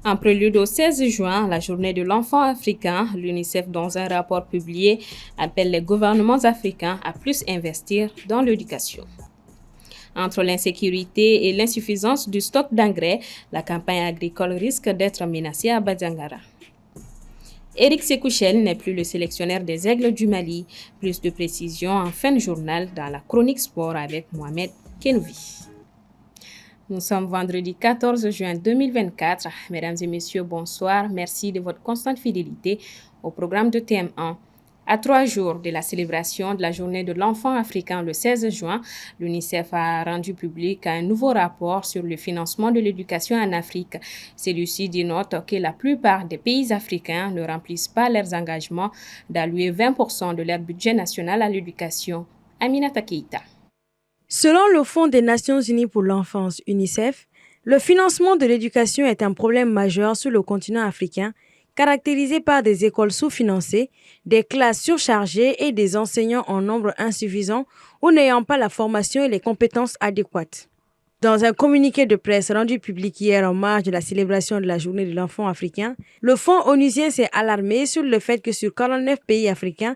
En prélude au 16 juin, la journée de l'enfant africain, l'UNICEF, dans un rapport publié, appelle les gouvernements africains à plus investir dans l'éducation. Entre l'insécurité et l'insuffisance du stock d'engrais, la campagne agricole risque d'être menacée à Badjangara. Éric Sekouchel n'est plus le sélectionneur des Aigles du Mali. Plus de précisions en fin de journal dans la chronique sport avec Mohamed Kenouvi. Nous sommes vendredi 14 juin 2024. Mesdames et messieurs, bonsoir. Merci de votre constante fidélité au programme de TM1. À 3 jours de la célébration de la journée de l'enfant africain le 16 juin, l'UNICEF a rendu public un nouveau rapport sur le financement de l'éducation en Afrique. Celui-ci dénote que la plupart des pays africains ne remplissent pas leurs engagements d'allouer 20% de leur budget national à l'éducation. Aminata Keïta. Selon le Fonds des Nations Unies pour l'enfance, UNICEF, le financement de l'éducation est un problème majeur sur le continent africain, caractérisé par des écoles sous-financées, des classes surchargées et des enseignants en nombre insuffisant ou n'ayant pas la formation et les compétences adéquates. Dans un communiqué de presse rendu public hier en marge de la célébration de la journée de l'enfant africain, le Fonds onusien s'est alarmé sur le fait que sur 49 pays africains,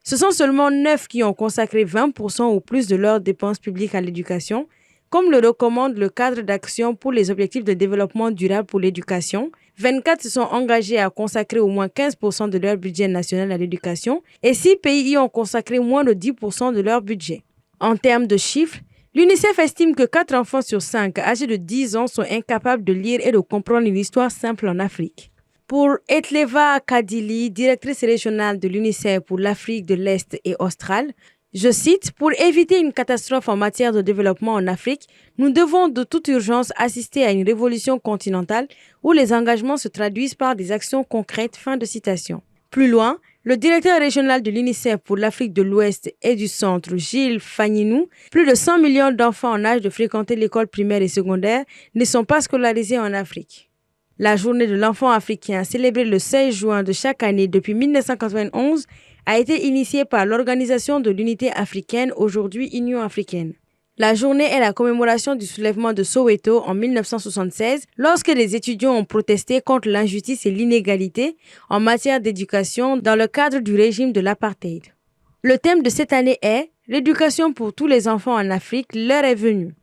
ce sont seulement 9 qui ont consacré 20% ou plus de leurs dépenses publiques à l'éducation, comme le recommande le cadre d'action pour les objectifs de développement durable pour l'éducation. 24 se sont engagés à consacrer au moins 15% de leur budget national à l'éducation et 6 pays y ont consacré moins de 10% de leur budget. En termes de chiffres, l'UNICEF estime que 4 enfants sur 5 âgés de 10 ans sont incapables de lire et de comprendre une histoire simple en Afrique. Pour Etleva Kadili, directrice régionale de l'UNICEF pour l'Afrique de l'Est et australe, je cite, « Pour éviter une catastrophe en matière de développement en Afrique, nous devons de toute urgence assister à une révolution continentale où les engagements se traduisent par des actions concrètes. » Fin de citation. Plus loin, le directeur régional de l'UNICEF pour l'Afrique de l'Ouest et du Centre, Gilles Fagninou, plus de 100 millions d'enfants en âge de fréquenter l'école primaire et secondaire ne sont pas scolarisés en Afrique. La journée de l'enfant africain, célébrée le 16 juin de chaque année depuis 1991, a été initiée par l'Organisation de l'Unité africaine, aujourd'hui Union africaine. La journée est la commémoration du soulèvement de Soweto en 1976, lorsque les étudiants ont protesté contre l'injustice et l'inégalité en matière d'éducation dans le cadre du régime de l'apartheid. Le thème de cette année est « L'éducation pour tous les enfants en Afrique, l'heure est venue ».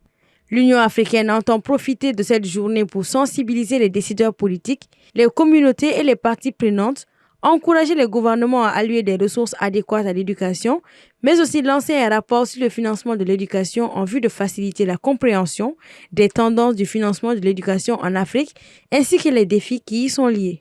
L'Union africaine entend profiter de cette journée pour sensibiliser les décideurs politiques, les communautés et les parties prenantes, encourager les gouvernements à allouer des ressources adéquates à l'éducation, mais aussi lancer un rapport sur le financement de l'éducation en vue de faciliter la compréhension des tendances du financement de l'éducation en Afrique ainsi que les défis qui y sont liés.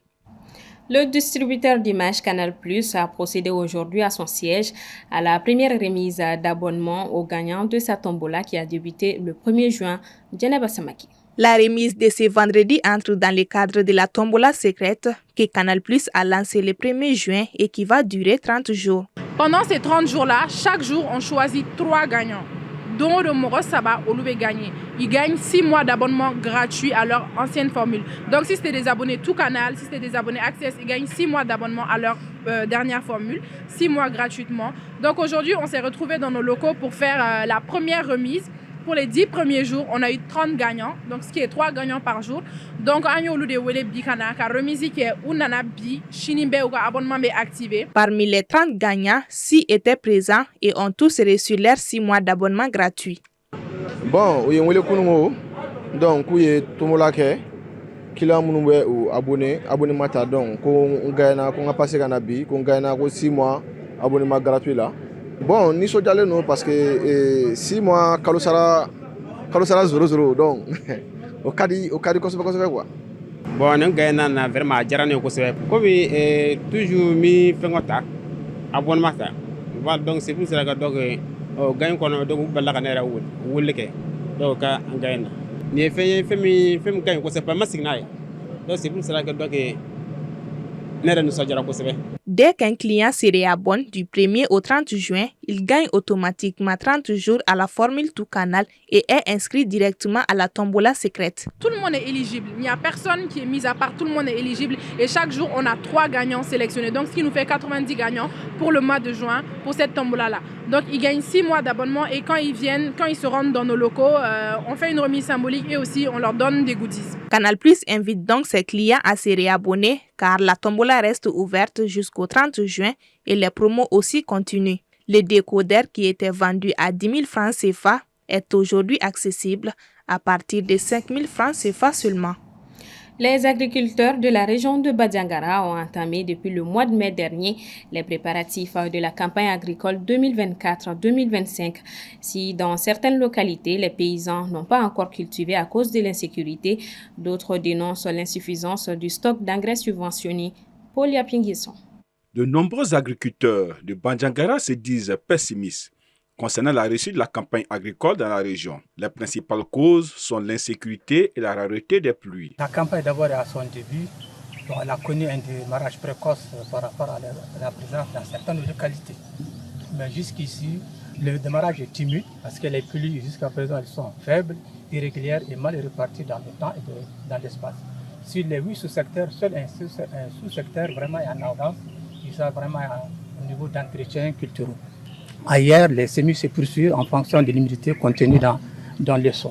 Le distributeur d'images Canal+ a procédé aujourd'hui à son siège à la première remise d'abonnement aux gagnants de sa tombola qui a débuté le 1er juin. Djeneba Samaki. La remise de ce vendredi entre dans le cadre de la tombola secrète que Canal+ a lancée le 1er juin et qui va durer 30 jours. Pendant ces 30 jours-là, chaque jour, on choisit 3 gagnants, dont le Moro Saba Oloube gagné. Ils gagnent 6 mois d'abonnement gratuit à leur ancienne formule. Donc si c'était des abonnés tout canal, si c'était des abonnés Access, ils gagnent 6 mois d'abonnement à leur dernière formule, 6 mois gratuitement. Donc aujourd'hui, on s'est retrouvés dans nos locaux pour faire la première remise. Pour les 10 premiers jours, on a eu 30 gagnants, donc ce qui est 3 gagnants par jour. Donc, parmi les 30 gagnants, 6 étaient présents et ont tous reçu leurs 6 mois d'abonnement gratuit. Bon, donc, kila munu be abonné mata donc ko ngayna ko nga passé kana bi ko ngayna ko 6 mois abonnement gratuit là. Bon, ni so jale no parce que 6 mois kalosara 00 donc o kadi ko so quoi. Bon, on gayna na vraiment jarane ko se ko bi toujours mi fengota abonnement ça. Voilà, donc c'est pour cela que donc gagne ko no donc balla kana ra wul ke donc ka ngayna ni fait gagne ko c'est pas masignaye. Donc c'est pour cela que donc dès qu'un client se réabonne du 1er au 30 juin, il gagne automatiquement 30 jours à la formule tout canal et est inscrit directement à la tombola secrète. Tout le monde est éligible. Il n'y a personne qui est mis à part. Tout le monde est éligible. Et chaque jour, on a 3 gagnants sélectionnés. Donc, ce qui nous fait 90 gagnants pour le mois de juin, pour cette tombola-là. Donc ils gagnent 6 mois d'abonnement et quand ils se rendent dans nos locaux, on fait une remise symbolique et aussi on leur donne des goodies. Canal Plus invite donc ses clients à se réabonner car la tombola reste ouverte jusqu'au 30 juin et les promos aussi continuent. Le décodeur qui était vendu à 10 000 francs CFA est aujourd'hui accessible à partir de 5 000 francs CFA seulement. Les agriculteurs de la région de Badiangara ont entamé depuis le mois de mai dernier les préparatifs de la campagne agricole 2024-2025. Si dans certaines localités, les paysans n'ont pas encore cultivé à cause de l'insécurité, d'autres dénoncent l'insuffisance du stock d'engrais subventionnés. Paul Yapinguisson. De nombreux agriculteurs de Badiangara se disent pessimistes concernant la réussite de la campagne agricole dans la région. Les principales causes sont l'insécurité et la rareté des pluies. La campagne d'abord à son début, elle a connu un démarrage précoce par rapport à la présence dans certaines localités. Mais jusqu'ici, le démarrage est timide parce que les pluies jusqu'à présent elles sont faibles, irrégulières et mal réparties dans le temps et dans l'espace. Sur les 8 sous-secteurs, seul un sous-secteur vraiment est en avance, qui sont vraiment au niveau d'entretien culturel. Ailleurs, les semis se poursuivent en fonction de l'humidité contenue dans les sols.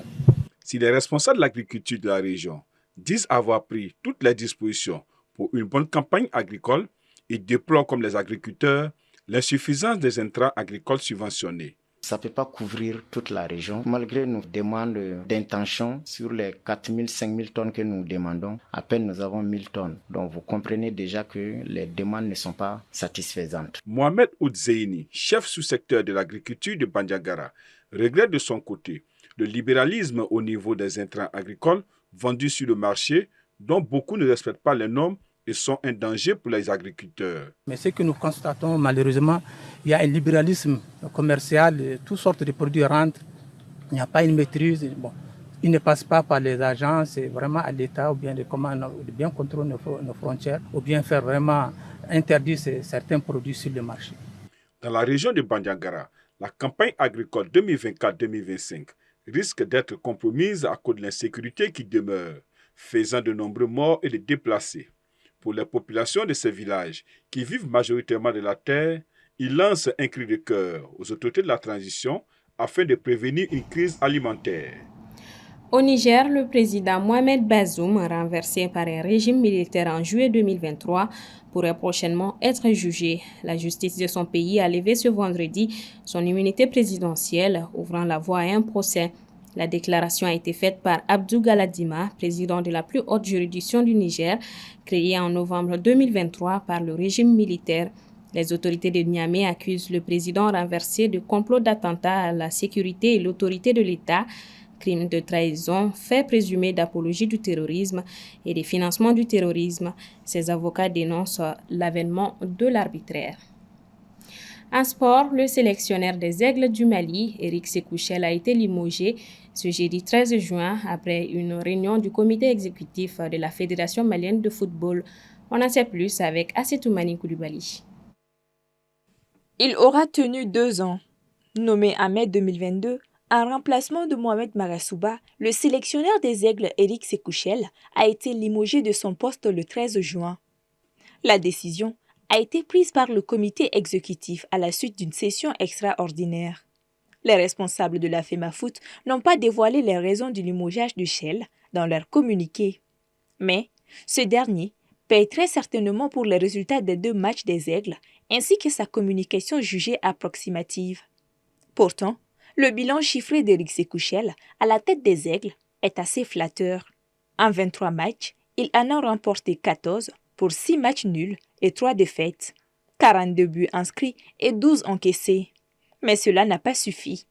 Si les responsables de l'agriculture de la région disent avoir pris toutes les dispositions pour une bonne campagne agricole, ils déplorent comme les agriculteurs l'insuffisance des intrants agricoles subventionnés. Ça ne peut pas couvrir toute la région. Malgré nos demandes d'intention, sur les 4 000, 5 000 tonnes que nous demandons, à peine nous avons 1 000 tonnes. Donc vous comprenez déjà que les demandes ne sont pas satisfaisantes. Mohamed Oudzeini, chef sous-secteur de l'agriculture de Bandiagara, regrette de son côté le libéralisme au niveau des intrants agricoles vendus sur le marché, dont beaucoup ne respectent pas les normes et sont un danger pour les agriculteurs. Mais ce que nous constatons, malheureusement, il y a un libéralisme commercial, toutes sortes de produits rentrent, il n'y a pas une maîtrise. Bon, ils ne passent pas par les agences, c'est vraiment à l'État ou bien de bien contrôler nos frontières ou bien faire vraiment interdire certains produits sur le marché. Dans la région de Bandiagara, la campagne agricole 2024-2025 risque d'être compromise à cause de l'insécurité qui demeure, faisant de nombreux morts et de déplacés. Pour les populations de ces villages qui vivent majoritairement de la terre, il lance un cri de cœur aux autorités de la transition afin de prévenir une crise alimentaire. Au Niger, le président Mohamed Bazoum, renversé par un régime militaire en juillet 2023, pourrait prochainement être jugé. La justice de son pays a levé ce vendredi son immunité présidentielle, ouvrant la voie à un procès. La déclaration a été faite par Abdou Galadima, président de la plus haute juridiction du Niger, créée en novembre 2023 par le régime militaire. Les autorités de Niamey accusent le président renversé de complot d'attentat à la sécurité et l'autorité de l'État, crimes de trahison, faits présumés d'apologie du terrorisme et de financement du terrorisme. Ses avocats dénoncent l'avènement de l'arbitraire. En sport, le sélectionneur des Aigles du Mali, Éric Sékouchel, a été limogé ce jeudi 13 juin après une réunion du comité exécutif de la Fédération malienne de football. On en sait plus avec Assetoumani Koulibaly. Il aura tenu 2 ans. Nommé en mai 2022, en remplacement de Mohamed Marassouba, le sélectionneur des Aigles Éric Sékouchel a été limogé de son poste le 13 juin. La décision a été prise par le comité exécutif à la suite d'une session extraordinaire. Les responsables de la FEMAFOOT n'ont pas dévoilé les raisons du limogeage de Shell dans leur communiqué. Mais ce dernier paye très certainement pour les résultats des 2 matchs des Aigles ainsi que sa communication jugée approximative. Pourtant, le bilan chiffré d'Éric Sékouchel à la tête des Aigles est assez flatteur. En 23 matchs, il en a remporté 14 pour 6 matchs nuls et 3 défaites, 42 buts inscrits et 12 encaissés. Mais cela n'a pas suffi.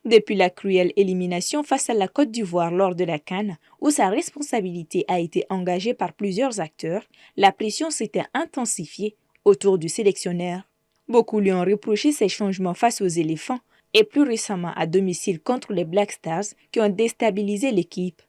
Depuis la cruelle élimination face à la Côte d'Ivoire lors de la CAN, où sa responsabilité a été engagée par plusieurs acteurs, la pression s'était intensifiée autour du sélectionneur. Beaucoup lui ont reproché ses changements face aux éléphants et plus récemment à domicile contre les Black Stars qui ont déstabilisé l'équipe.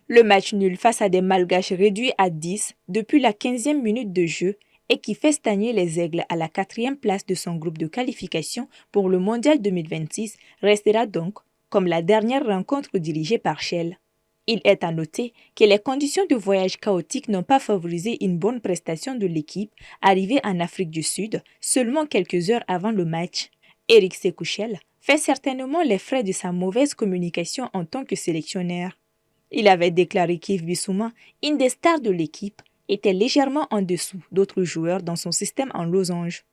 Le match nul face à des Malgaches réduit à 10 depuis la 15e minute de jeu et qui fait stagner les Aigles à la 4e place de son groupe de qualification pour le Mondial 2026 restera donc comme la dernière rencontre dirigée par Shell. Il est à noter que les conditions de voyage chaotiques n'ont pas favorisé une bonne prestation de l'équipe arrivée en Afrique du Sud seulement quelques heures avant le match. Eric Sekouchel fait certainement les frais de sa mauvaise communication en tant que sélectionneur. Il avait déclaré qu'Yves Bissouma, une des stars de l'équipe, était légèrement en dessous d'autres joueurs dans son système en losange.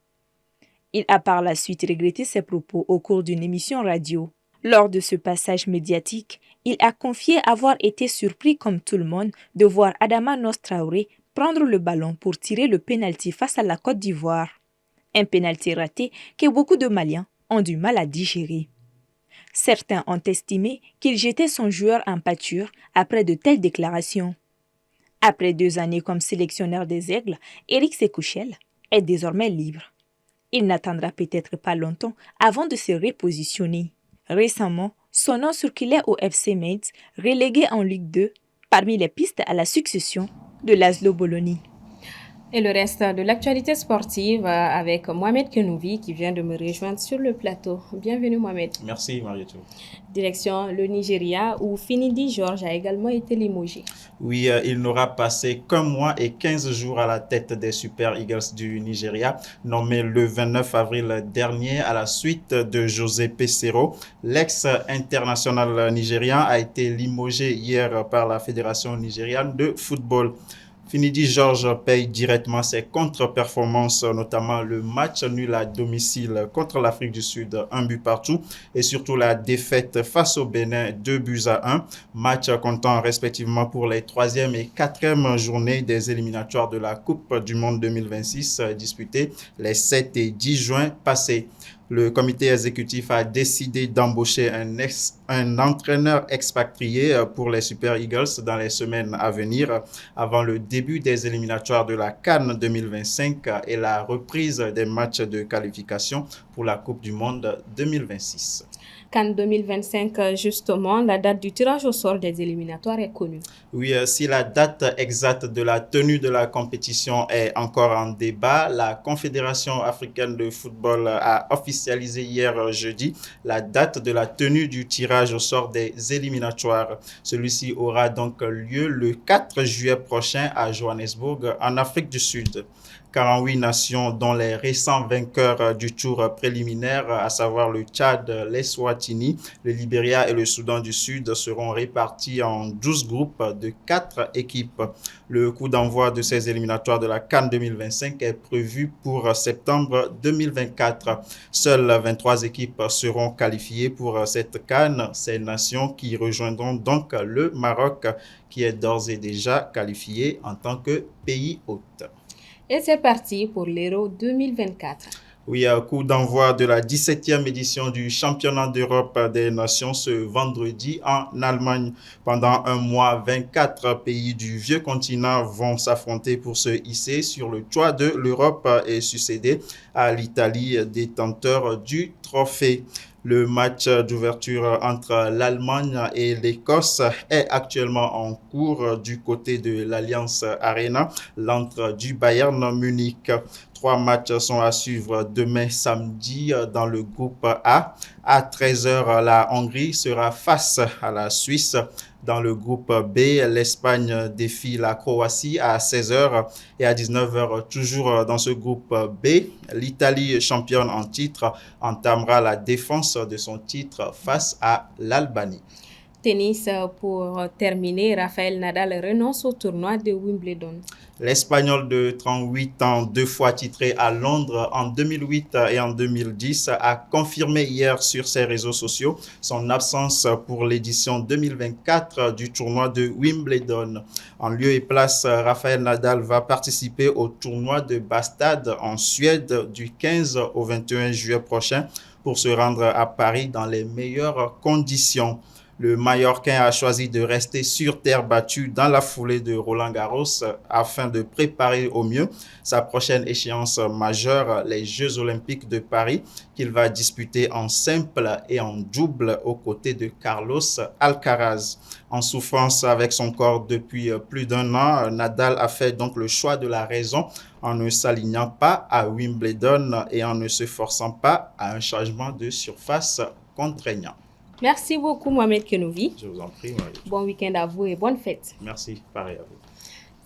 Il a par la suite regretté ses propos au cours d'une émission radio. Lors de ce passage médiatique, il a confié avoir été surpris comme tout le monde de voir Adama Traoré prendre le ballon pour tirer le pénalty face à la Côte d'Ivoire. Un pénalty raté que beaucoup de Maliens ont du mal à digérer. Certains ont estimé qu'il jetait son joueur en pâture après de telles déclarations. Après 2 années comme sélectionneur des Aigles, Eric Sekouchel est désormais libre. Il n'attendra peut-être pas longtemps avant de se repositionner. Récemment, son nom circulait au FC Metz, relégué en Ligue 2, parmi les pistes à la succession de Laszlo Bologna. Et le reste de l'actualité sportive avec Mohamed Kenouvi qui vient de me rejoindre sur le plateau. Bienvenue Mohamed. Merci Marietou. Direction le Nigeria où Finidi George a également été limogé. Oui, il n'aura passé qu'un mois et 15 jours à la tête des Super Eagles du Nigeria, nommé le 29 avril dernier à la suite de José Peseiro. L'ex-international nigérian a été limogé hier par la Fédération nigériane de football. Finidi George paye directement ses contre-performances, notamment le match nul à domicile contre l'Afrique du Sud, 1 but partout, et surtout la défaite face au Bénin, 2-1, match comptant respectivement pour les 3e et 4e journées des éliminatoires de la Coupe du Monde 2026 disputées les 7 et 10 juin passés. Le comité exécutif a décidé d'embaucher un entraîneur expatrié pour les Super Eagles dans les semaines à venir, avant le début des éliminatoires de la CAN 2025 et la reprise des matchs de qualification pour la Coupe du Monde 2026. CAN 2025, justement, la date du tirage au sort des éliminatoires est connue. Oui, si la date exacte de la tenue de la compétition est encore en débat, la Confédération africaine de football a officialisé hier jeudi la date de la tenue du tirage au sort des éliminatoires. Celui-ci aura donc lieu le 4 juillet prochain à Johannesburg, en Afrique du Sud. 48 nations, dont les récents vainqueurs du tour préliminaire, à savoir le Tchad, l'Eswatini, le Libéria et le Soudan du Sud, seront répartis en 12 groupes de 4 équipes. Le coup d'envoi de ces éliminatoires de la CAN 2025 est prévu pour septembre 2024. Seules 23 équipes seront qualifiées pour cette CAN, ces nations qui rejoindront donc le Maroc, qui est d'ores et déjà qualifié en tant que pays hôte. Et c'est parti pour l'Euro 2024. Oui, coup d'envoi de la 17e édition du championnat d'Europe des nations ce vendredi en Allemagne. Pendant un mois, 24 pays du vieux continent vont s'affronter pour se hisser sur le toit de l'Europe et succéder à l'Italie, détenteur du trophée. Le match d'ouverture entre l'Allemagne et l'Écosse est actuellement en cours du côté de l'Alliance Arena, l'antre du Bayern Munich. 3 matchs sont à suivre demain samedi dans le groupe A. À 13h, la Hongrie sera face à la Suisse. Dans le groupe B, l'Espagne défie la Croatie à 16h et à 19h, toujours dans ce groupe B, l'Italie, championne en titre, entamera la défense de son titre face à l'Albanie. Tennis, pour terminer, Rafael Nadal renonce au tournoi de Wimbledon. L'Espagnol de 38 ans, 2 fois titré à Londres en 2008 et en 2010, a confirmé hier sur ses réseaux sociaux son absence pour l'édition 2024 du tournoi de Wimbledon. En lieu et place, Rafael Nadal va participer au tournoi de Bastad en Suède du 15 au 21 juillet prochain pour se rendre à Paris dans les meilleures conditions. Le Mallorquin a choisi de rester sur terre battue dans la foulée de Roland-Garros afin de préparer au mieux sa prochaine échéance majeure, les Jeux Olympiques de Paris, qu'il va disputer en simple et en double aux côtés de Carlos Alcaraz. En souffrance avec son corps depuis plus d'1 an, Nadal a fait donc le choix de la raison en ne s'alignant pas à Wimbledon et en ne se forçant pas à un changement de surface contraignant. Merci beaucoup Mohamed Kenouvi. Je vous en prie, Marie. Bon week-end à vous et bonne fête. Merci, pareil à vous.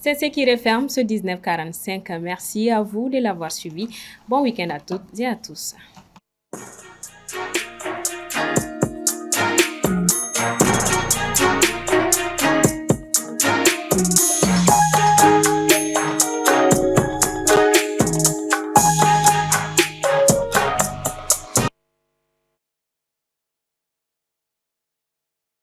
C'est ce qui referme ce 1945. Merci à vous de l'avoir suivi. Bon week-end à toutes et à tous.